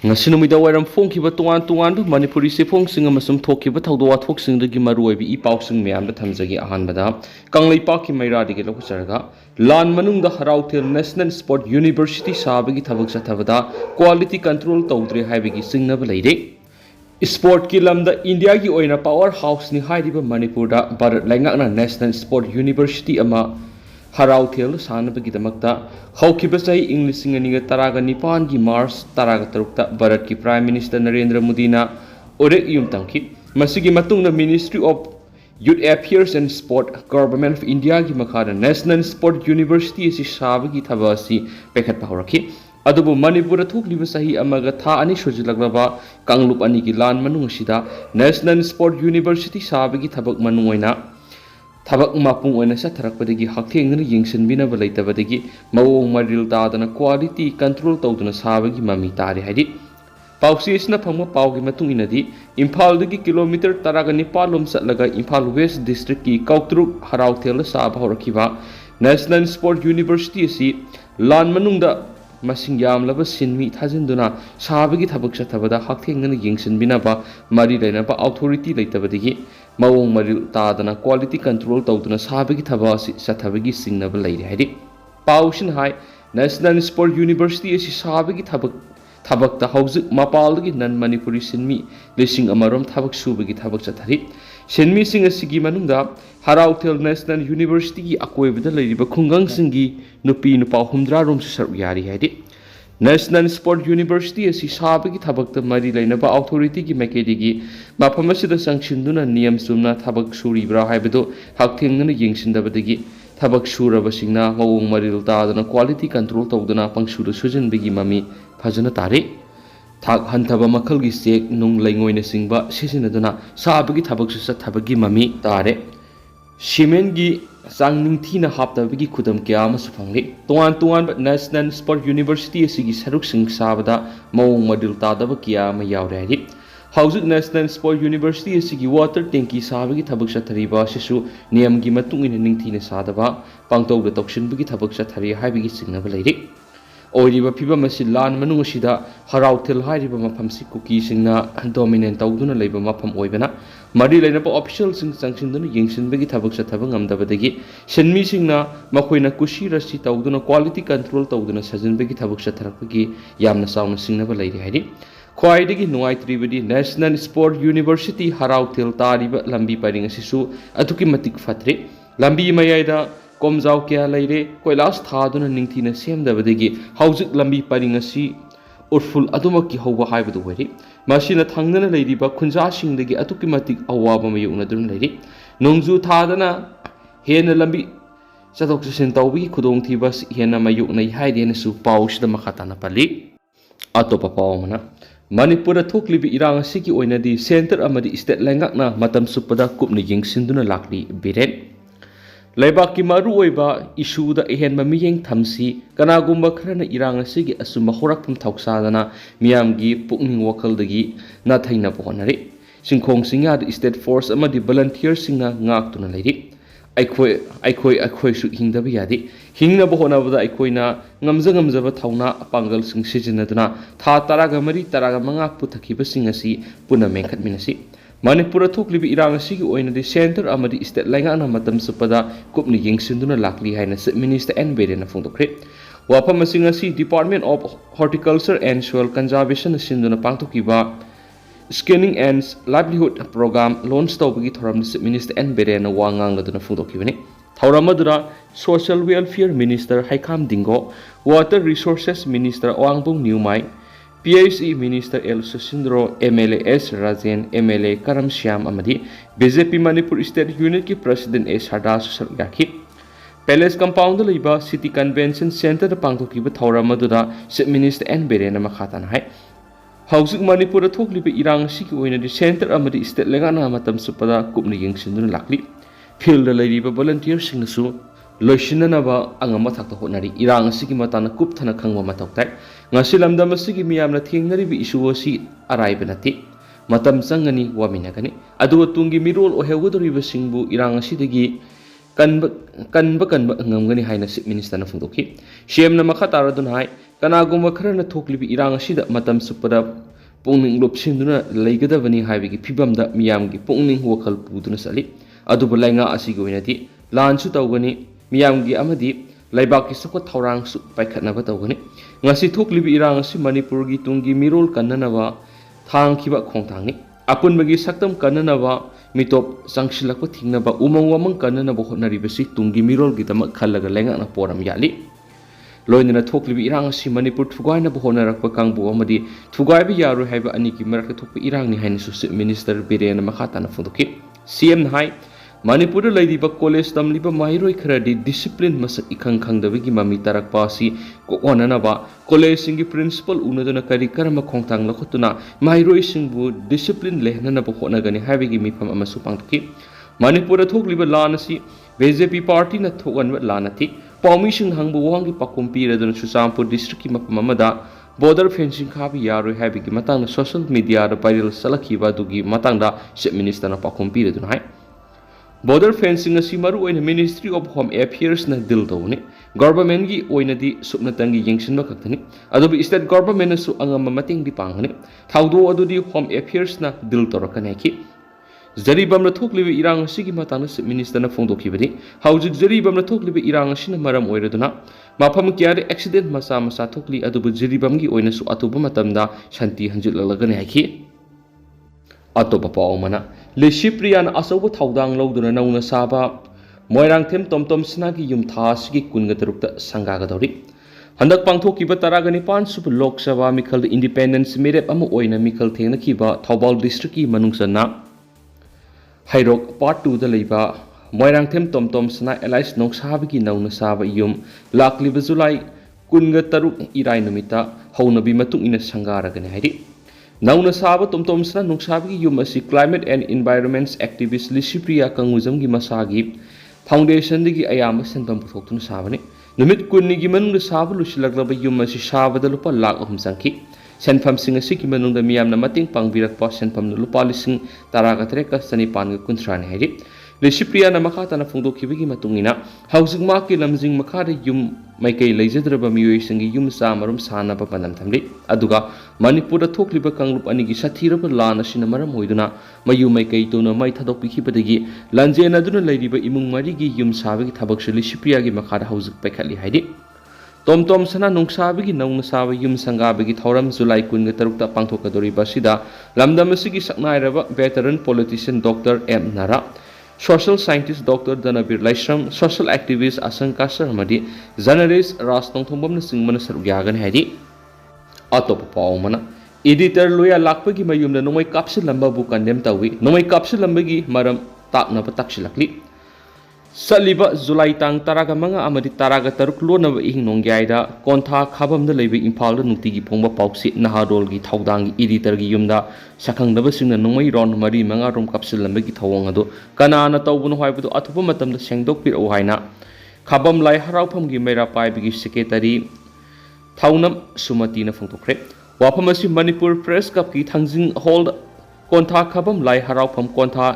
ngasi numida wairam phongkiba tuan Manipuri sifong amasum thokiba thawdo wathoksingi maruoibi I pausing miyamda thamjagi ahanbada kanglaipa ki mairadi lo charaga lan manungda harauthel National Sport University sabagi thabak chathabada quality control tawdre haibigi singnaba leire sport ki lamda India gi oina power house ni haidiba Manipur da Bharat laingakna National Sport University ama harauthel sanabagi damakta haukiba sahi English singaniga taraga nipan gi Mars taraga tarukta Bharat ki Prime Minister Narendra Modi na orek yum tangki masigi matungna Ministry of Youth Affairs and Sport Government of India ki makhada National Sport University si sabagi thabasi pekhat pahoraki adubu Manipur thukliba sahi amaga tha ani sojilaglaba kanglup ani ki lan manung sida National Sport University sabagi thabak manuoina thabak mapung oina satharakpadagi hakthengna yingsinbinaba leitabadagi mawong maril tadana quality control tawduna sabagi mami tari haidi pausi isna phangma paugi matung inadi Imphal dagi kilometer taraga nipalom satlaga Imphal West District ki Kautruk harauthel sab horakiba National Sport University si lan manungda masing yamlaba sinmi thajinduna sabagi thabak chathabada hakthengna yingsinbinaba mari lainaba authority leitabadagi mawong maril tadana quality control tawduna sabagi thabasi chathabagi singnaba leire haidi pausin hai National Sport University si sabagi thabakta hauzik mapaldagi nan Manipuri sinmi lising amarom thabak subagi thabak chathari sinmi sing asigi manungda harauthel National University gi akoibada leiriba khungang singi nupi nupa humdra rom saru yari haidi National Sport University asi sabagi thabakta mari lainaba authority gi makedigi mafamasida sangchinduna niyam sumna thabak suribra haibado hakthengna yengsindabadagi thabak surabasingna mawong maril tadana quality control tawduna pangsura sujinbigi mami phajana tare thak hanthaba makhalgi sek nung laingoina singba sisinaduna sabagi thabak su thabagi mami tare cement gi sangning thina haptabagi khudam kya ma sufangli tuan National Sport University asigi saruk sing sabada mawong madil tadaba kya ma yawrari hauzik National Sport University asigi water tanki sabagi thabak sathariba sisu niyam gi matung ina ningthina sadaba pangtawda toksinbagi thabak sathari haibigi singnaba leire oiriba phiba masi lan manung sida harauthel hairiba mafam si Kuki singna dominant tawduna leiba mafam oibana mari lainaba official sing sangsinduna yengsinbagi thabak sathaba ngamdabadagi senmi singna makoina kushi rasi tawduna quality control tawduna sajinbagi thabak satharakpagi yamna sauna singnaba leire hairi khwaidagi nuaitribadi National Sport University harauthel tariba lambi paring asisu atuki matik fatre lambi mayaida komjau kya leire koilas thaduna ningthina semdabadagi hauzik lambi paring asi urful adumaki hauwa haibadu wari masina thangnana leiriba khunja singdagi atuki matik awaba mayuna dun leiri nongju thadana hena lambi chatok sin tawbi khudong thibas hena mayukna haidena su pausda makhatana pali atopa pawmana Manipur thoklibi irang asigi oinadi center amadi state langakna matam supada kupni yengsinduna lakli biren Laibaki maru oiba issue da ehen mamiyeng thamsi kanagumba kharana irang asigi asuma horakpum thausadana miyamgi pukning wakhaldagi na thaina bonari singkhong singa da state force amadi volunteer singna ngaktuna leiri aikoi su hingdaba yadi hingna bohonabada aikoina ngamjaba thauna pangal sing sijinaduna tha taraga mari taraga manga puthakiba singasi puna mengkhatminasi Manipur thoklibi irang asigi oinadi center amadi state laingana matam supada kupni yengsinduna lakli haina Minister N Berena phongdokre wapam asingasi Department of Horticulture and Soil Conservation sinduna pangthokiba Scanning and Livelihood Program launch tawbagi thoram Minister N Berena wangang laduna phongdokibani thoramadura Social Welfare Minister Haikam Dingo Water Resources Minister Wangbong Newmai PHE Minister El Susindro MLA S Rajen MLA Karam Shyam amadi BJP Manipur State Unit ki President S Hardas Sargaki Palace Compound leiba City Convention Center da pangthokiba thauramadu Minister N Berena makhatan hai hauzik Manipur thokliba irang sigi oinadi center amadi state lengana matam supada kupni yengsinduna lakli field da leiba volunteer singnasu loisinanaba angama thakta honari irang asigi matana kupthana khangwa matoktai ngasi lamdam asigi miyamna thengnaribi issue asi araiba nati matam changani waminagani adu tungi mirol ohewgodoriba singbu irang asidagi kanba ngamgani haina Chief Minister na phungdoki CM na makha taradun hai ꯀꯅꯥꯒꯨꯝꯕ ꯈꯔꯅ ꯊꯣꯛꯂꯤꯕ ꯏꯔꯥꯡ ꯑꯁꯤꯗ ꯃꯇꯝ ꯆꯨꯞꯄꯗ ꯄꯨꯛꯅꯤꯡ ꯂꯨꯞꯁꯤꯟꯗꯨꯅ ꯂꯩꯒꯗꯕꯅꯤ ꯍꯥꯏꯕꯒꯤ ꯐꯤꯚꯝꯗ ꯃꯤꯌꯥꯝꯒꯤ ꯄꯨꯛꯅꯤꯡ ꯋꯥꯈꯜ ꯄꯨꯗꯨꯅ ꯆꯠꯂꯤ ꯑꯗꯨꯕꯨ ꯂꯩꯉꯥꯛ ꯑꯁꯤꯒꯤ ꯑꯣꯏꯅꯗꯤ ꯂꯥꯟꯁꯨ ꯇꯧꯒꯅꯤ ꯃꯤꯌꯥꯝꯒꯤ ꯑꯃꯗꯤ ꯂꯩꯕꯥꯛꯀꯤ ꯆꯥꯎꯈꯠ ꯊꯧꯔꯥꯡꯁꯨ ꯄꯥꯏꯈꯠꯅꯕ ꯇꯧꯒꯅꯤ ꯉꯁꯤ ꯊꯣꯛꯂꯤꯕ ꯏꯔꯥꯡ ꯑꯁꯤ ꯃꯅꯤꯄꯨꯔꯒꯤ ꯇꯨꯡꯒꯤ ꯃꯤꯔꯣꯜ ꯀꯟꯅꯅꯕ ꯊꯥꯡꯈꯤꯕ ꯈꯣꯡꯊꯥꯡꯅꯤ ꯑꯄꯨꯟꯕꯒꯤ ꯁꯛꯇꯝ ꯀꯟꯅꯅꯕ ꯃꯤꯇꯣꯞ ꯆꯪꯁꯤꯜꯂꯛꯄ ꯊꯤꯡꯅꯕ ꯎꯃꯪ ꯋꯥꯃꯪ ꯀꯟꯅꯅꯕ ꯍꯣꯠꯅꯔꯤꯕꯁꯤ ꯇꯨꯡꯒꯤ ꯃꯤꯔꯣꯜꯒꯤꯗꯃꯛ ꯈꯜꯂꯒ ꯂꯩꯉꯥꯛꯅ ꯄꯣꯔꯝ ꯌꯥꯠꯂꯤ ꯂꯣꯏꯅꯅ ꯊꯣꯛꯂꯤꯕ ꯏꯔꯥꯡ ꯑꯁꯤ ꯃꯅꯤꯄꯨꯔ ꯊꯨꯒꯥꯏꯅꯕ ꯍꯣꯠꯅꯔꯛꯄ ꯀꯥꯡꯕꯨ ꯑꯃꯗꯤ ꯊꯨꯒꯥꯏꯕ ꯌꯥꯔꯣꯏ ꯍꯥꯏꯕ ꯑꯅꯤꯒꯤ ꯃꯔꯛꯇ ꯊꯣꯛꯄ ꯏꯔꯥꯡꯅꯤ ꯍꯥꯏꯅꯁꯨ ꯆꯤꯞ ꯃꯤꯅꯤꯁꯇꯔ ꯕꯤꯔꯦꯟꯅ ꯃꯈꯥ ꯇꯥꯅ ꯐꯣꯡꯗꯣꯛꯈꯤ ꯁꯤꯑꯦꯝꯅ ꯍꯥꯏ ꯃꯅꯤꯄꯨꯔꯗ ꯂꯩꯔꯤꯕ ꯀꯣꯂꯦꯖ ꯇꯝꯂꯤꯕ ꯃꯍꯩꯔꯣꯏ ꯈꯔꯗꯤ ꯗꯤꯁꯤꯄ꯭ꯂꯤꯟ ꯃꯁꯛ ꯏꯈꯪ ꯈꯪꯗꯕꯒꯤ ꯃꯃꯤ ꯇꯥꯔꯛꯄ ꯑꯁꯤ ꯀꯣꯛꯍꯟꯅꯅꯕ ꯀꯣꯂꯦꯖꯁꯤꯡꯒꯤ ꯄ꯭ꯔꯤꯟꯁꯤꯄꯜ ꯎꯅꯗꯨꯅ ꯀꯔꯤ ꯀꯔꯝꯕ ꯈꯣꯡꯊꯥꯡ ꯂꯧꯈꯠꯇꯨꯅ ꯃꯍꯩꯔꯣꯏꯁꯤꯡꯕꯨ ꯗꯤꯁꯤꯄ꯭ꯂꯤꯟ ꯂꯩꯍꯟꯅꯅꯕ ꯍꯣꯠꯅꯒꯅꯤ ꯍꯥꯏꯕꯒꯤ ꯃꯤꯐꯝ ꯑꯃꯁꯨ ꯄꯥꯡꯊꯣꯛꯈꯤ ꯃꯅꯤꯄꯨꯔꯗ ꯊꯣꯛꯂꯤꯕ ꯂꯥꯟ ꯑꯁꯤ ꯕꯤꯖꯦꯄꯤ ꯄꯥꯔꯇꯤꯅ ꯊꯣꯛꯍꯟꯕ ꯂꯥꯟ ꯅꯠꯇꯦ ꯄꯥꯎꯃꯤꯁꯤꯡꯅ ꯍꯪꯕ ꯋꯥꯍꯪꯒꯤ ꯄꯥꯎꯈꯨꯝ ꯄꯤꯔꯗꯨꯅ ꯆꯨꯔꯆꯥꯟꯄꯨꯔ ꯗꯤꯁꯇ꯭ꯔꯤꯛꯀꯤ ꯃꯐꯝ ꯑꯃꯗ ꯕꯣꯔꯗꯔ ꯐꯦꯟꯁꯤꯡ ꯈꯥꯕ ꯌꯥꯔꯣꯏ ꯍꯥꯏꯕꯒꯤ ꯃꯇꯥꯡꯗ ꯁꯣꯁꯤꯌꯦꯜ ꯃꯤꯗꯤꯌꯥꯗ ꯚꯥꯏꯔꯦꯜ ꯆꯠꯂꯛꯈꯤꯕ ꯑꯗꯨꯒꯤ ꯃꯇꯥꯡꯗ ꯆꯤꯞ ꯃꯤꯅꯤꯁꯇꯔꯅ ꯄꯥꯎꯈꯨꯝ ꯄꯤꯔꯗꯨꯅ ꯍꯥꯏ ꯕꯣꯔꯗꯔ ꯐꯦꯟꯁꯤꯡ ꯑꯁꯤ ꯃꯔꯨꯑꯣꯏꯅ ꯃꯤꯅꯤꯁꯇ꯭ꯔꯤ ꯑꯣꯐ ꯍꯣꯝ ꯑꯦꯐꯤꯌꯔꯁꯅ ꯗꯤꯜ ꯇꯧꯕꯅꯤ ꯒꯚꯔꯟꯃꯦꯟꯠꯒꯤ ꯑꯣꯏꯅꯗꯤ ꯁꯨꯞꯅꯇꯪꯒꯤ ꯌꯦꯡꯁꯤꯟꯕ ꯈꯛꯇꯅꯤ ꯑꯗꯨꯕꯨ ꯁ꯭ꯇꯦꯠ ꯒꯚꯔꯟꯃꯦꯟꯠꯅꯁꯨ ꯑꯉꯝꯕ ꯃꯇꯦꯡꯗꯤ ꯄꯥꯡꯒꯅꯤ ꯊꯧꯗꯣꯛ ꯑꯗꯨꯗꯤ ꯍꯣꯝ ꯑꯦꯐꯤꯌꯔꯁꯅ ꯗꯤꯜ ꯇꯧꯔꯛꯀꯅꯤ ꯍꯥꯏꯈꯤ ꯖꯔꯤꯕꯝꯗ ꯊꯣꯛꯂꯤꯕ ꯏꯔꯥꯡ ꯑꯁꯤꯒꯤ ꯃꯇꯥꯡꯗ ꯆꯤꯞ ꯃꯤꯅꯤꯁꯇꯔꯅ ꯐꯣꯡꯗꯣꯛꯈꯤꯕꯅꯤ ꯍꯧꯖꯤꯛ ꯖꯔꯤꯕꯝꯗ ꯊꯣꯛꯂꯤꯕ ꯏꯔꯥꯡ ꯑꯁꯤꯅ ꯃꯔꯝ ꯑꯣꯏꯔꯗꯨꯅ ꯃꯐꯝ ꯀꯌꯥꯗ ꯑꯦꯛꯁꯤꯗꯦꯟꯠ ꯃꯆꯥ ꯃꯆꯥ ꯊꯣꯛꯂꯤ ꯑꯗꯨꯕꯨ ꯖꯔꯤꯕꯝꯒꯤ ꯑꯣꯏꯅꯁꯨ ꯑꯊꯨꯕ ꯃꯇꯝꯗ ꯁꯥꯟꯇꯤ ꯍꯟꯖꯤꯜꯂꯛꯂꯒꯅꯤ ꯍꯥꯏꯈꯤ ꯑꯇꯣꯞꯄ ꯄꯥꯎ ꯑꯃꯅ ꯂꯤꯁꯤꯄ꯭ꯔꯤꯌꯥꯅ ꯑꯆꯧꯕ ꯊꯧꯗꯥꯡ ꯂꯧꯗꯨꯅ ꯅꯧꯅ ꯁꯥꯕ ꯃꯣꯏꯔꯥꯡꯊꯦꯝ ꯇꯣꯝꯇꯣꯝ ꯁꯅꯥꯒꯤ ꯌꯨꯝ ꯊꯥ ꯑꯁꯤꯒꯤ 23ꯗ ꯁꯪꯒꯥꯒꯗꯧꯔꯤ ꯍꯟꯗꯛ ꯄꯥꯡꯊꯣꯛꯈꯤꯕ 19 ꯁꯨꯕ ꯂꯣꯛ ꯁꯚꯥ ꯃꯤꯈꯜꯗ ꯏꯟꯗꯤꯄꯦꯟꯗꯦꯟꯁ ꯃꯤꯔꯦꯞ ꯑꯃ ꯑꯣꯏꯅ ꯃꯤꯈꯜ ꯊꯦꯡꯅꯈꯤꯕ ꯊꯧꯕꯥꯜ ꯗꯤꯁꯇ꯭ꯔꯤꯛꯀꯤ ꯃꯅꯨꯡꯆꯟꯅ ꯍꯩꯔꯣꯛ ꯄꯥꯔꯠ 2ꯗ ꯂꯩꯕ ꯃꯣꯏꯔꯥꯡꯊꯦꯝ ꯇꯣꯝꯇꯣꯝ ꯁꯅꯥ ꯑꯦꯂꯥꯏꯁ ꯅꯣꯡꯁꯥꯕꯒꯤ ꯅꯧꯅ ꯁꯥꯕ ꯌꯨꯝ ꯂꯥꯛꯂꯤꯕ ꯖꯨꯂꯥꯏ 23 ꯏꯔꯥꯏ ꯅꯨꯃꯤꯠꯇ ꯍꯧꯅꯕꯤ ꯃꯇꯨꯡ ꯏꯟꯅ ꯁꯪꯒꯥꯔꯒꯅꯤ ꯍꯥꯏꯔꯤ ꯅꯧꯅ ꯁꯥꯕ ꯇꯣꯝꯇꯣꯝ ꯁꯅꯥ ꯅꯣꯡꯁꯥꯕꯒꯤ ꯌꯨꯝ ꯑꯁꯤ ꯀ꯭ꯂꯥꯏꯃꯦꯠ ꯑꯦꯟड ꯏꯟꯚꯥꯏꯔꯟꯃꯦꯟꯠ ꯑꯦꯛꯇꯤꯚꯤꯁꯠ ꯂꯤꯁꯤꯄ꯭ꯔꯤꯌꯥ ꯀꯪꯉꯨꯖꯝꯒꯤ ꯃꯁꯥꯒꯤ ꯐꯥꯎꯟꯗꯦꯁꯟꯗꯒꯤ ꯑꯌꯥꯝꯕ ꯁꯦꯟꯐꯝ ꯄꯨꯊꯣꯛꯇꯨꯅ ꯁꯥꯕꯅꯤ ꯅꯨꯃꯤꯠ 10ꯅꯤꯒꯤ ꯃꯅꯨꯡꯗ ꯁꯥꯕ ꯂꯣꯏꯁꯤꯜꯂꯛꯂꯕ ꯌꯨꯝ ꯑꯁꯤ ꯁꯥꯕꯗ ꯂꯨꯄꯥ ꯂꯥꯈ 3 ꯆꯪꯈꯤ ꯁꯦꯟꯐꯝꯁꯤꯡ ꯑꯁꯤꯒꯤ ꯃꯅꯨꯡꯗ ꯃꯤꯌꯥꯝꯅ ꯃꯇꯦꯡ ꯄꯥꯡꯕꯤꯔꯛꯄ ꯁꯦꯟꯐꯝꯅ ꯂꯨꯄꯥ 13,793 ꯍꯥꯏꯔꯤ ꯂꯤꯁꯤꯄ꯭ꯔꯤꯌꯥꯅ ꯃꯈꯥ ꯇꯥꯅ ꯐꯣꯡꯗꯣꯛꯈꯤꯕꯒꯤ ꯃꯇꯨꯡ ꯏꯟꯅ ꯍꯧꯖꯤꯛ ꯃꯍꯥꯛꯀꯤ ꯂꯝꯖꯤꯡ ꯃꯈꯥꯗ ꯌꯨꯝ ꯃꯥꯏꯀꯩ ꯂꯩꯖꯗ꯭ꯔꯕ ꯃꯤꯑꯣꯏꯁꯤꯡꯒꯤ ꯌꯨꯝ ꯆꯥꯃꯔꯣꯝ ꯁꯥꯅꯕ ꯄꯥꯟꯗꯝ ꯊꯝꯂꯤ ꯑꯗꯨꯒ ꯃꯅꯤꯄꯨꯔꯗ ꯊꯣꯛꯂꯤꯕ ꯀꯥꯡꯂꯨꯞ ꯑꯅꯤꯒꯤ ꯁꯥꯊꯤꯔꯕ ꯂꯥꯟ ꯑꯁꯤꯅ ꯃꯔꯝ ꯑꯣꯏꯗꯨꯅ ꯃꯌꯨꯝ ꯃꯥꯏꯀꯩ ꯇꯨꯅ ꯃꯩ ꯊꯥꯗꯣꯛꯄꯤꯈꯤꯕꯗꯒꯤ ꯂꯥꯟꯖꯦꯟꯅꯗꯨꯅ ꯂꯩꯔꯤꯕ ꯏꯃꯨꯡ 4ꯒꯤ ꯌꯨꯝ ꯁꯥꯕꯒꯤ ꯊꯕꯛꯁꯨ ꯂꯤꯁꯤꯄ꯭ꯔꯤꯌꯥꯒꯤ ꯃꯈꯥꯗ ꯍꯧꯖꯤꯛ ꯄꯥꯏꯈꯠꯂꯤ ꯍꯥꯏꯔꯤ ꯇꯣꯝꯇꯣꯝ ꯁꯅꯥ ꯅꯣꯡꯁꯥꯕꯒꯤ ꯅꯧꯅ ꯁꯥꯕ ꯌꯨꯝ ꯁꯪꯒꯥꯕꯒꯤ ꯊꯧꯔꯝ ꯖꯨꯂꯥꯏ 23ꯗ ꯄꯥꯡꯊꯣꯛꯀꯗꯧꯔꯤꯕ ꯑꯁꯤꯗ ꯂꯝꯗꯝ ꯑꯁꯤꯒꯤ ꯁꯛꯅꯥꯏꯔꯕ veteran politician doctor M Nara social scientist doctor Dhanabir Laishram social activist ꯑꯁꯪ ꯀꯥꯁꯔ ꯑꯃꯗꯤ ꯖꯔꯅꯦꯂꯤꯁꯠ ꯔꯥꯖ ꯅꯣꯡꯊꯣꯝꯕꯝꯅꯆꯤꯡꯕꯅ ꯁꯔꯨꯛ ꯌꯥꯒꯅꯤ ꯍꯥꯏꯔꯤ ꯑꯇꯣꯞꯄ ꯄꯥꯎ ꯑꯃꯅ एडिटर लोया लाक्पगी मयुम नोंमै कापसिलंबाबु कंडेम तौई नोंमै कापसिलंबगी मरम ताकनब ताक्सिलक्ली सलिबा जुलाई तांग तरागा मंगा अमदि तरागा तरुक लोनब इहिंग नोंग्याइदा कोंथा खाबमदा लेबे इम्फालदा नुक्तिगी फोंबा पाउक्सि नहारोलगी थौदांगी एडिटरगी युमदा सखंगदबसिंगना नोंमै रौंड मरी मंगा रोम कापसिलंबगी थौवंग अदो कनाना तौबनो हाइबदो अथुबा मतमदा सेंगदोकपिरौ हाइना खाबम लाई हराउफमगी मेरा पाइबगी सेक्रेटरी थौनम सुमतिना फोंदोक्रे वाफम असि मणिपुर प्रेस कप की थंजिंग हॉल कोंथा खाबम लाई हराउफम Kontha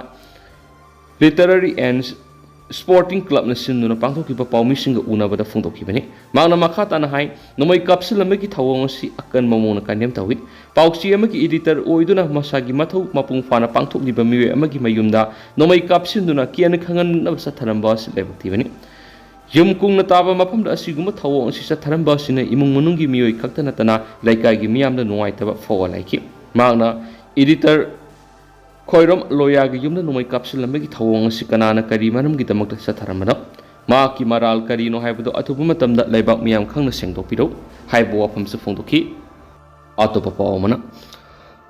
literary and sporting club सिंदुना पांथोकिबा पाउमिसिंग उनाबदा फोंदोकिबनि मांगना मखा ताना हाई नोमै कापसिलमगी थवंगसि अकन ममोना कानेम तवी पाउक्सी अमगी एडिटर ओइदुना मसागी मथौ मपुंग फाना पांथोकलिबा मिवे अमगी मयुमदा नोमै कापसिंदुना कियन खंगन नबसा थरंबा सिलेबक्तिबनि युम कुंगना ताबा मफमदा असिगुम थवंग असि सथरंबा सिने इमुंग मनुंगी मियोय खक्ता नतना लाइकागी मियामदा नुवाइतबा फोवा लाइकि मांगना एडिटर खोइरम लोयागी युमदा नोमै कापसिलमगी थवंग असि कनाना करी मरमगिदमक्ता सथरमनो माकी मराल करीनो हाइबदो अथुबा मतमदा लाइबाक मियाम खंगना सेंगदोपिरौ हाइबो वाफमसे फोंदोखि अतोपा पावमना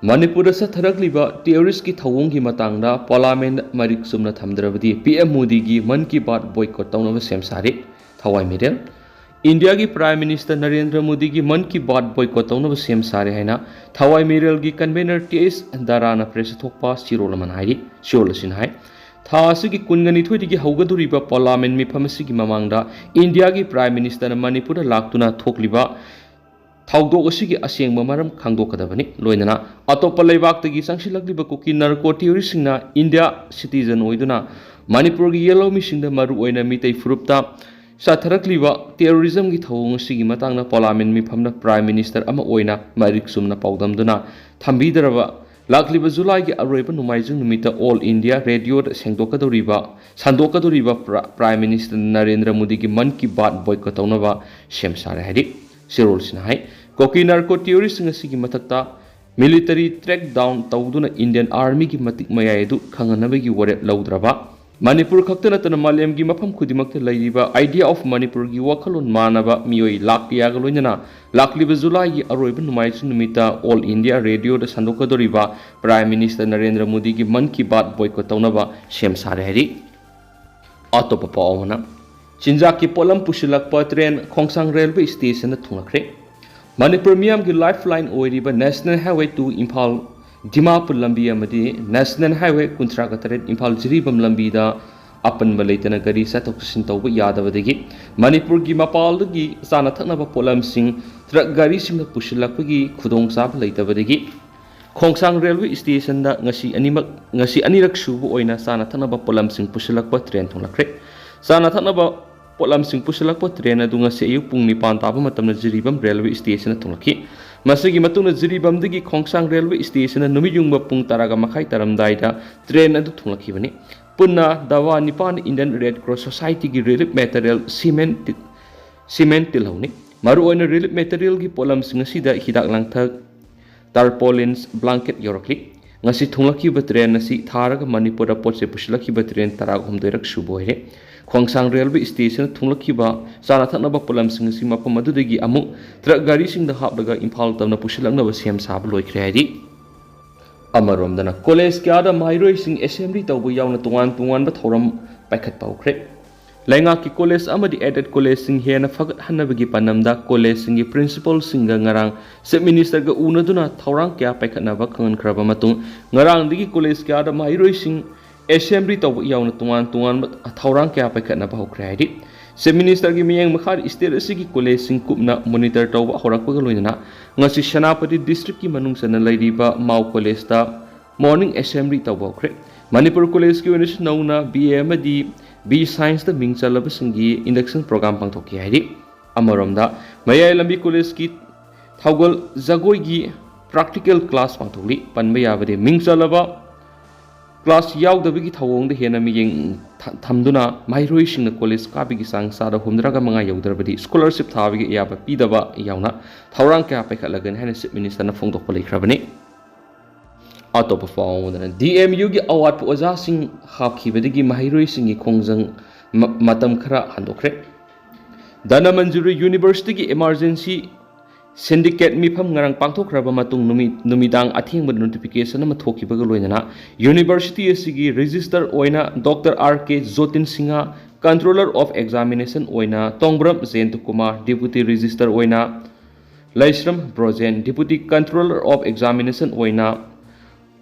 मणिपुर सथरकलिबा टेररिस्ट की थवंग की मतंगदा पार्लियामेंट मरिक सुमना थमद्रबदी पीएम मोदी की मन की बात बॉयकॉट तौनब सेम सारे थवाई मिरेल इंडिया की प्राइम मिनिस्टर नरेंद्र मोदी की मन की बात बॉयकॉट तौनब सेम सारे हैना थवाई मिरेल की कन्वेनर टीएस दाराना प्रेस थोकपा सिरोल मनाई सिरोल सिनहाई था की कुनगनिथोइदगी हौगदुरिबा पार्लियामेंट मिफमसिगी ममांगदा इंडिया की प्राइम मिनिस्टर मणिपुर लाक्तुना थोकलिबा थौदोक असिगी असेंगबा मरम खांदोकदबनि लोइनना अतोप्पा लेबाक्तगी संगसिलक्लिबा कुकी नरको टेररिस्टसिंगना इंडिया सिटीजन ओइदुना मणिपुरगी येलो मिसिंगदा मरु ओइना मितै फुरुपता ꯆꯠꯊꯔꯛꯂꯤꯕ ꯇꯦꯔꯣꯔꯤꯖꯝꯒꯤ ꯊꯧꯑꯣꯡ ꯑꯁꯤꯒꯤ ꯃꯇꯥꯡꯗ ꯄꯥꯔꯂꯤꯌꯥꯃꯦꯟꯠ ꯃꯤꯐꯝꯗ ꯄ꯭ꯔꯥꯏꯝ ꯃꯤꯅꯤꯁꯇꯔ ꯑꯃ ꯑꯣꯏꯅ ꯃꯔꯤꯛ ꯆꯨꯝꯅ ꯄꯥꯎꯗꯝꯗꯨꯅ ꯊꯝꯕꯤꯗ꯭ꯔꯕ ꯂꯥꯛꯂꯤꯕ ꯖꯨꯂꯥꯏꯒꯤ ꯑꯔꯣꯏꯕ ꯅꯣꯡꯃꯥꯏꯖꯤꯡ ꯅꯨꯃꯤꯠꯇ ꯑꯣꯜ ꯏꯟꯗꯤꯌꯥ ꯔꯦꯗꯤꯑꯣꯗ ꯁꯟꯗꯣꯛꯀꯗꯧꯔꯤꯕ ꯄ꯭ꯔꯥꯏꯝ ꯃꯤꯅꯤꯁꯇꯔ ꯅꯔꯦꯟꯗ꯭ꯔ ꯃꯣꯗꯤꯒꯤ ꯃꯟ ꯀꯤ ꯕꯥꯠ ꯕꯣꯏꯀꯣꯠ ꯇꯧꯅꯕ ꯁꯦꯝ ꯁꯥꯔꯦ ꯍꯥꯏꯔꯤ ꯆꯦꯔꯣꯜꯁꯤꯅ ꯍꯥꯏ ꯀꯣꯀꯤ ꯅꯥꯔꯀꯣ ꯇꯤꯌꯣꯔꯤꯁꯤꯡ ꯑꯁꯤꯒꯤ ꯃꯊꯛꯇ ꯃꯤꯂꯤꯇꯔꯤ ꯇ꯭ꯔꯦꯛ ꯗꯥꯎꯟ ꯇꯧꯗꯨꯅ ꯏꯟꯗꯤꯌꯟ ꯑꯥꯔꯃꯤꯒꯤ ꯃꯇꯤꯛ ꯃꯌꯥꯏ ꯑꯗꯨ ꯈꯪꯍꯟꯅꯕꯒꯤ ꯋꯥꯔꯦꯞ ꯂꯧꯗ꯭ꯔꯕ ꯃꯅꯤꯄꯨꯔ ꯈꯛꯇ ꯅꯠꯇꯅ ꯃꯥꯂꯦꯝꯒꯤ ꯃꯐꯝ ꯈꯨꯗꯤꯡꯃꯛꯇ ꯂꯩꯔꯤꯕ ꯑꯥꯏꯗꯤꯌꯥ ꯑꯣꯐ ꯃꯅꯤꯄꯨꯔꯒꯤ ꯋꯥꯈꯜꯂꯣꯟ ꯃꯥꯟꯅꯕ ꯃꯤꯑꯣꯏ ꯂꯥꯛ ꯀꯌꯥꯒ ꯂꯣꯏꯅꯅ ꯂꯥꯛꯂꯤꯕ ꯖꯨꯂꯥꯏꯒꯤ ꯑꯔꯣꯏꯕ ꯅꯣꯡꯃꯥꯏꯖꯤꯡ ꯅꯨꯃꯤꯠꯇ ꯑꯣꯜ ꯏꯟꯗꯤꯌꯥ ꯔꯦꯗꯤꯑꯣꯗ ꯁꯟꯗꯣꯛꯀꯗꯧꯔꯤꯕ ꯄ꯭ꯔꯥꯏꯝ ꯃꯤꯅꯤꯁꯇꯔ ꯅꯔꯦꯟꯗ꯭ꯔ ꯃꯣꯗꯤꯒꯤ ꯃꯟ ꯀꯤ ꯕꯥꯠ ꯕꯣꯏꯀꯣꯠ ꯇꯧꯅꯕ ꯁꯦꯝ ꯁꯥꯔꯦ ꯍꯥꯏꯔꯤ ꯑꯇꯣꯞꯄ ꯄꯥꯎ ꯑꯃꯅ ꯆꯤꯟꯖꯥꯛꯀꯤ ꯄꯣꯠꯂꯝ ꯄꯨꯁꯤꯜꯂꯛꯄ ꯇ꯭ꯔꯦꯟ ꯈꯣꯡꯁꯥꯡ ꯔꯦꯜꯋꯦ ꯁ꯭ꯇꯦꯁꯟꯗ ꯊꯨꯡꯂꯈ꯭ꯔꯦ ꯃꯅꯤꯄꯨꯔ ꯃꯤꯌꯥꯝꯒꯤ ꯂꯥꯏꯐ ꯂꯥꯏꯟ ꯑꯣꯏꯔꯤꯕ ꯅꯦꯁꯅꯦꯜ ꯍꯥꯏꯋꯦ 2 ꯏꯝꯐꯥꯜ ꯗꯤꯃꯥꯄꯨꯔ ꯂꯝꯕꯤ ꯑꯃꯗꯤ ꯅꯦꯁꯅꯦꯜ ꯍꯥꯏꯋꯦ 38 ꯏꯝꯐꯥꯜ ꯖꯤꯔꯤꯕꯝ ꯂꯝꯕꯤꯗ ꯑꯄꯟꯕ ꯂꯩꯇꯅ ꯒꯥꯔꯤ ꯆꯠꯊꯣꯛ ꯆꯠꯁꯤꯟ ꯇꯧꯕ ꯌꯥꯗꯕꯗꯒꯤ ꯃꯅꯤꯄꯨꯔꯒꯤ ꯃꯄꯥꯟꯗꯒꯤ ꯆꯥꯅ ꯊꯛꯅꯕ ꯄꯣꯠꯂꯝꯁꯤꯡ ꯇ꯭ꯔꯛ ꯒꯥꯔꯤꯁꯤꯡꯗ ꯄꯨꯁꯤꯜꯂꯛꯄꯒꯤ ꯈꯨꯗꯣꯡꯆꯥꯕ ꯂꯩꯇꯕꯗꯒꯤ ꯈꯣꯡꯁꯥꯡ ꯔꯦꯜꯋꯦ ꯁ꯭ꯇꯦꯁꯟꯗ ꯉꯁꯤ ꯑꯅꯤꯔꯛ ꯁꯨꯕ ꯑꯣꯏꯅ ꯆꯥꯅ ꯊꯛꯅꯕ ꯄꯣꯠꯂꯝꯁꯤꯡ ꯄꯨꯁꯤꯜꯂꯛꯄ ꯇ꯭ꯔꯦꯟ ꯊꯨꯡꯂꯈ꯭ꯔꯦ ꯆꯥꯅ ꯊꯛꯅꯕ ꯄꯣꯠꯂꯝꯁꯤꯡ ꯄꯨꯁꯤꯜꯂꯛꯄ ꯇ꯭ꯔꯦꯟ ꯑꯗꯨ ꯉꯁꯤ ꯑꯌꯨꯛ ꯄꯨꯡ 9 ꯇꯥꯕ ꯃꯇꯝꯗ ꯖꯤꯔꯤꯕꯝ ꯔꯦꯜꯋꯦ ꯁ꯭ꯇꯦꯁꯟꯗ ꯊꯨꯡꯂꯈꯤ ꯃꯁꯤꯒꯤ ꯃꯇꯨꯡꯗ ꯖꯤꯔꯤꯕꯝꯗꯒꯤ ꯈꯣꯡꯁꯥꯡ ꯔꯦꯜꯋꯦ ꯁ꯭ꯇꯦꯁꯟꯗ ꯅꯨꯃꯤꯠ ꯌꯨꯡꯕ ꯄꯨꯡ 10:30 ꯇꯥꯔꯝꯗꯥꯏꯗ ꯇ꯭ꯔꯦꯟ ꯑꯗꯨ ꯊꯨꯡꯂꯈꯤꯕꯅꯤ ꯄꯨꯟꯅ ꯗꯋꯥ 9 Indian red cross society relief material cement तिलहौनी मरुओइना रिलीफ मेटेरियल की पोलमसिंग असिदा हिदाक लांगथक टारपोलिन्स ब्लैंकेट यौरकली ngasi thunglakhiba train asi tharaga manipur da potse pusilakhiba train 13 rak suboire khongsang railway station thunglakhiba chana thanaba polamsing asi mapam adudagi amu truck gari sing da hapdaga imphal tamna pusilaknaba sem sab loikhre hari amaromdana college kyada mairoi sing assembly tawbu yauna tungan ba thoram paikhat paukhre lainga ki college amadi added college sing hena fagat hanabagi panamda college sing gi principal singa ngarang sub minister ga unaduna thorang kya paikhatna ba khangan khraba matung ngarang digi college kyada mairoi sing assembly tawbu yauna tungan ba thorang kya paikhatna ba hokre haidi sub minister gi miyang makhar state asigi college sing kupna monitor tawba horakpa ga loinana ngasi Senapati district ki manung sana lairiba mau college ta morning assembly tawba hokre Manipur college ki oina nauna BA amadi B Science the Ming Chalaba Singi induction program pangthoki haidi amaromda mayai lambi college ki thawgol jagoi gi practical class pangthokli panba yabade Ming Chalaba class yaudabigi thawong de hena miyeng thamduna mairoi singna college ka bigi sang sada humdraga manga yaudrabadi scholarship thabigi yaba pidaba yauna thawrang kya paikhatlagan hena chief minister na phongdokpa leikrabani atop fauna DMU gi award pu oja sing hapkhibadigi mahiroi singi khongjang matam khara handokre Dhanamanjuri University gi emergency syndicate mifam ngarang pangthokraba matung numidang athengba notification ama thokibaga loinana university asigi register oina Dr. RK Jotin Singha controller of examination oina Tongbram Zentu Kumar deputy register oina Laisram Brojen deputy controller of examination oina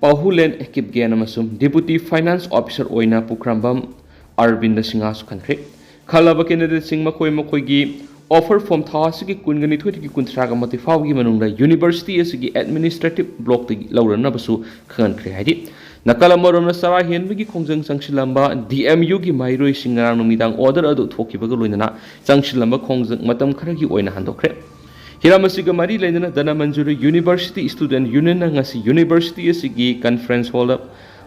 Pahulen Ekip Ganamasum deputy finance officer oina Pukrambam Arvind Singha Sukankre Khalaba candidate Singh makoi gi offer from Thasiki Kungani Twitiki Kuntraga Motifagi Manunda University asigi administrative block the Laura Nabasu Khan Krehadi Nakala Morona Sara Henbigi Kongjang Sangshilamba DMU gi Mairoi Singarang Numidang order adu Thoki Bagulina Sangshilamba Kongjang Matam Karagi Oina Handokre Hiramasiga Mari Lena Dhanamanjuri University Student Union ngasi University asigi conference hall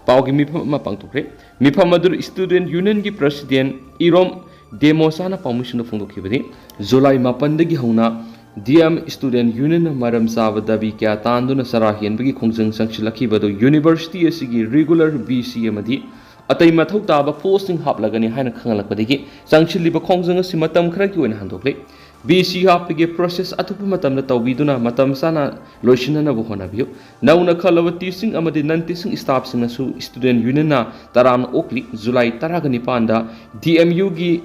Paugi Mipama Pangtokre Mipamadur Student Union gi President Irom Demosana permission of Fundokibadi Zulai Mapandagi Hona DM Student Union Maram Savadabi Kya Tanduna Sarahian Bigi Kongjang Sangshilaki Bado University asigi regular BC Amadi Atai Mathau Taba posting Haplagani Hana Kangalakadigi Sangshiliba Kongjang Simatam Kraki when Handokle BC Hapige process Atupumatam the Tawiduna Matam Sana Loshina Buhonabu Nauna Kalavati Sing Amadi Nantising Staff Sinasu Student Union Taram Oakli Zulai Taragani Panda DMU gi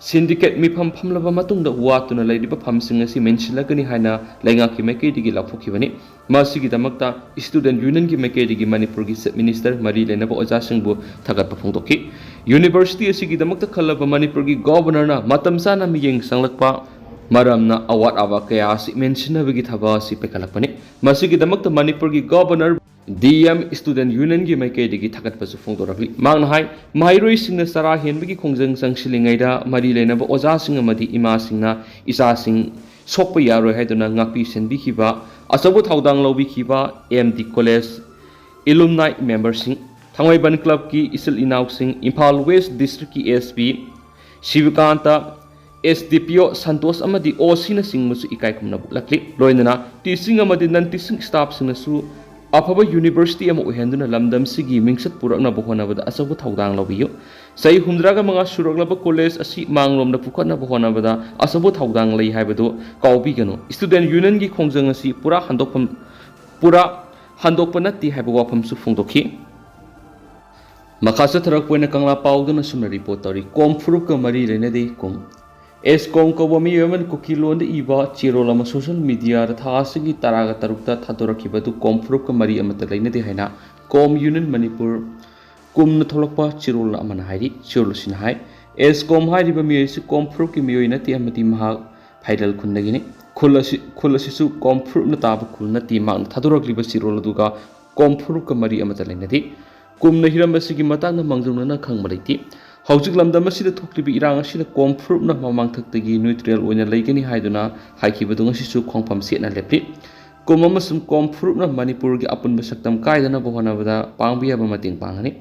Syndicate mipam phamlaba matungda watuna laidiba phamsing asi menchilagani haina lainga ki mekedi laphokibani masigi damakta student union ki mekedi gi Manipur gi minister mari lenaba oja singbu thagat phongdoki university asi gi damakta khalaba Manipur gi governor na matam sana miyeng sanglakpa maramna award aba kaya asi menchina bagi thaba asi pekalapani masigi damakta Manipur gi governor DM Student Union gi mai ke digi thakat pasu phongdorakli mang hai mairoi singna sara henbagi khongjang sangsilingaida mari lenaba oja sing amadi ima singna isa sing sokpa yaroi haiduna ngakpi senbi khiba asabu thaudang lobi khiba MD College alumni member sing Thangwaiban Club ki isil inaw sing Imphal West District ki SP Shivakanta SDPO Santos amadi OC na sing musu ikai kumna bulakli loinana teaching amadi non teaching staff sing su afaba university ama uhenduna lamdam sigi mingsat purakna bohona bada asabu thaudang lobiyo sai humdraga manga suraglaba college asi manglom na pukhatna bohona bada asabu thaudang lei haibadu kaubi gano student union gi khongjang asi pura handokpa natti haiba wafam su phongdokhi makasa tharak poina kangla pauduna sumna report tori kom furup ka mari lenade kom eskom ko bomi yemen Kuki lon iba cherol ama social media ra thasigi taraga tarukta thadorakibadu kom furup ka mari amata leinade haina kom union Manipur kumna tholakpa cherol amana hairi cherol sin hai eskom hairi ba mi si kom furup ki mioi nati amati maha phaidal khunnagini khulasi su kom furup na tab khulna ti mang thadorakliba cherol duga kom furup ka mari amata leinade kumna hirambasigi matangna mangjungna khangmalaiti hौजिक लमदम असिदा थोक्लिबि इरांग असिदा kom fruit na mamang thakdagi neutral oina leigani haiduna haikibadu ngasisu khongpham setna lepli kom amasum kom fruit na Manipur gi apunba saktam kaidana bohona bada pangbiya ba mating pangani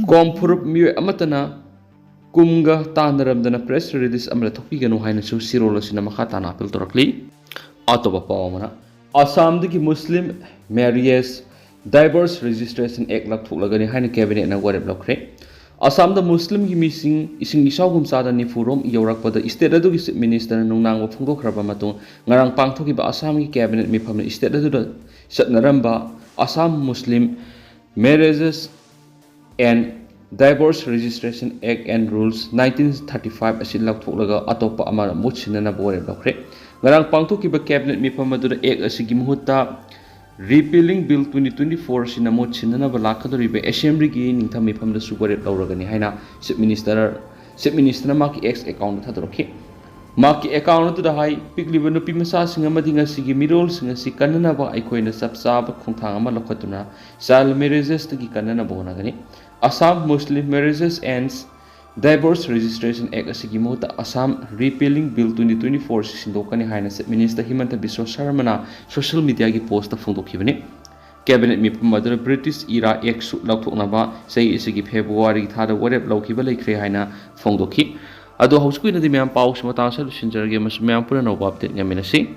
kom fruit miyo amatana kumga tanaramdana press release amla thokpi ganu haina su sirol asina makha tana apil torakli atoba pawmana Assam dagi Muslim Marriage Divorce Registration Act lak thoklagani haina cabinet na warep lokre Assam da Muslim gi missing ising isawgum sada ni furom yorakpada state adu gi minister nungnang wa phungdokhraba matung ngarang pangthoki ba Assam gi cabinet mi phamna state adu da satnaramba Assam Muslim Marriages and Divorce Registration Act and Rules 1935 asin lakthoklaga atopa amara mutsinana bore lokre ngarang pangthoki ba cabinet mi phamna du act asigi muhutta Repealing Bill 2024 sinamot sinana balakadori be assembly gi ningtham mifam da sugare lauragani haina chief minister na maki ex account thadroki maki account da hai pikliba no pimasa singa madinga sigi mirol singa si kanana ba aikoina sapsab khongthang ama lokhatuna child marriages gi kanana bona gani Assam Muslim Marriages and Divorce Registration Act asigi mota Assam Repealing Bill 2024 sindokani haina Minister Himanta Biswa Sharma social media gi post ta phongdokhibani cabinet mi madra British era act su laukthoknaba sei isigi February thada warep laukhiba leikre haina phongdokhi ado hauskui na di myam paus mata sa sinjarge mas myam pura no update ngaminasi